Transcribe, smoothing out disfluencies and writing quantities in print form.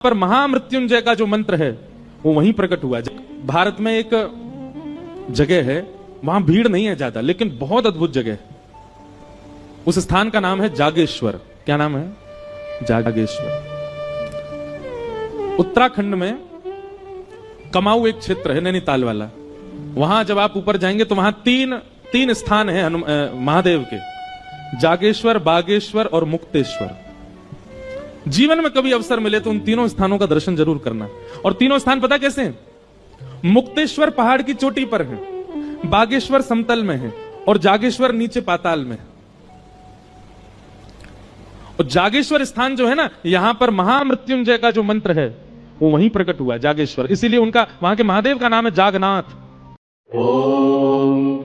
पर महामृत्युंजय का जो मंत्र है वो वहीं प्रकट हुआ। भारत में एक जगह है, वहां भीड़ नहीं है ज्यादा, लेकिन बहुत अद्भुत जगह है। उस स्थान का नाम है जागेश्वर। क्या नाम है? जागेश्वर। उत्तराखंड में कमाऊ एक क्षेत्र है, नैनीताल वाला। वहां जब आप ऊपर जाएंगे तो वहां तीन स्थान है महादेव के, जागेश्वर, बागेश्वर और मुक्तेश्वर। जीवन में कभी अवसर मिले तो उन तीनों स्थानों का दर्शन जरूर करना। और तीनों स्थान पता कैसे हैं? मुक्तेश्वर पहाड़ की चोटी पर है, बागेश्वर समतल में है और जागेश्वर नीचे पाताल में है। और जागेश्वर स्थान जो है ना, यहां पर महामृत्युंजय का जो मंत्र है वो वहीं प्रकट हुआ, जागेश्वर। इसीलिए उनका, वहां के महादेव का नाम है जागनाथ। ओम